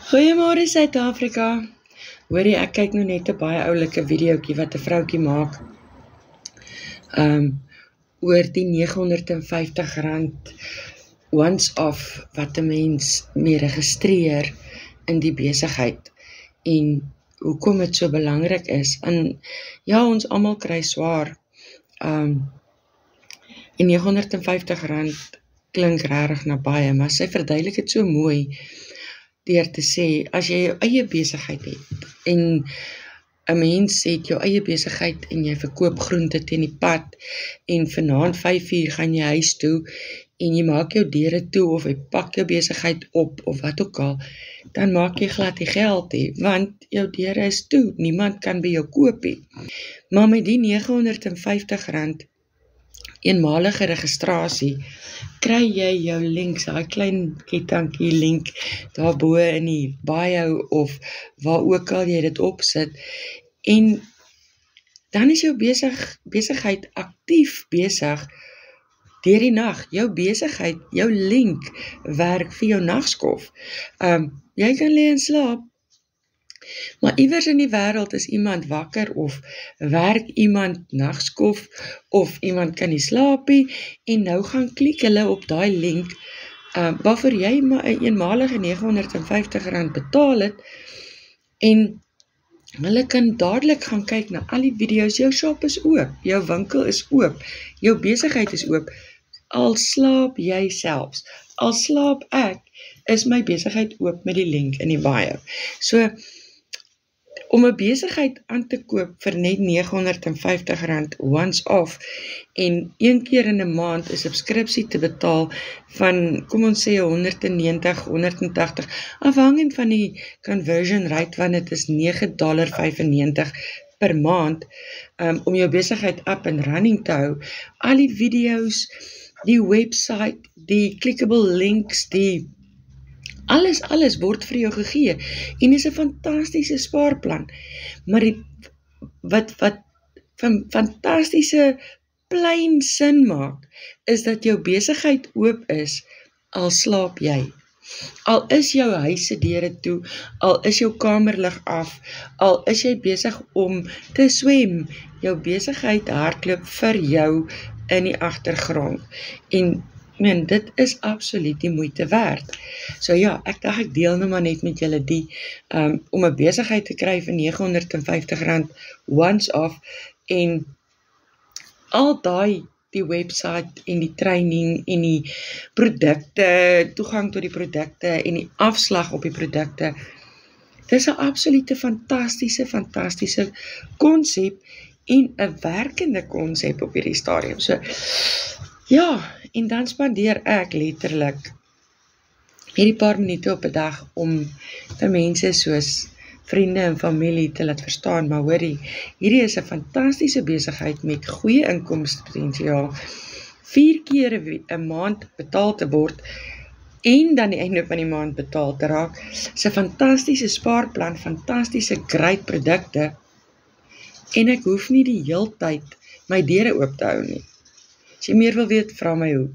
Goeiemôre Suid-Afrika. Hoorie, ek kyk nou net 'n baie oulike videoetjie wat 'n vroutjie maak. Oor die R950 once off wat 'n mens mee registreer in die besigheid en hoekom dit so belangrik is. En ja, ons almal kry swaar. En R950 klink regtig na baie, maar sy verduidelik dit so mooi deur te sê, as jy jou eie besigheid het en 'n mens het jou eie besigheid en jy verkoop groente teen die pad en vanaand 5:00 gaan jy huis toe en jy maak jou deure toe of jy pak jou besigheid op of wat ook al, dan maak jy glad nie geld nie, want jou deure is toe, niemand kan by jou koop nie. Maar met die R950 eenmalige registrasie, kry jy jou links, daai klein kettingkie link daarbo in die bio of waar ook al jy dit opsit, en dan is jou besigheid aktief besig deur die nag. Jou besigheid, jou link werk vir jou nagskof. Jy kan lê en slaap, maar iewers in die wêreld is iemand wakker of werk iemand nagskof of iemand kan nie slaap nie en nou gaan klik hulle op daai link waarvoor jy maar 'n eenmalige R950 betaal het en hulle kan dadelik gaan kyk na al die video's. Jou shop is oop, jou winkel is oop, jou besigheid is oop, al slaap jy selfs, al slaap ek, is my besigheid oop met die link in die bio. So, om 'n besigheid aan te koop vir net R950 once off en een keer in 'n maand 'n subskripsie te betaal van, kom ons sê R190, R180, afhangend van die conversion rate, want dit is $9.95 per maand, om jou besigheid up and running te hou. Al die video's, die website, die clickable links, alles word vir jou gegee en is 'n fantastiese spaarplan. Maar wat van fantastiese plain sin maak, is dat jou besigheid oop is, al slaap jy. Al is jou huis se deure toe, al is jou kamerlig af, al is jy besig om te swem, jou besigheid hardloop vir jou in die agtergrond. En dit is absoluut die moeite werd. So ja, ek dink ek deel nou maar net met julle die, om 'n besigheid te kry vir R950 once off en al die website en die training en die produkte, toegang tot die produkte en die afslag op die produkte. Dis 'n absolute fantastiese konsep en 'n werkende konsep op hierdie stadium. So ja, en dan spandeer ek letterlik hierdie paar minute op 'n dag om vir mense soos vriende en familie te laat verstaan, maar hoorie, hierdie is 'n fantastiese besigheid met goeie inkomstepotensiaal, 4 keer 'n maand betaal te word en dan die einde van die maand betaal te raak. Dis 'n fantastiese spaarplan, fantastiese great produkte en ek hoef nie die heeltyd my deure oop te hou nie. As jy meer wil weet, vra my hoe.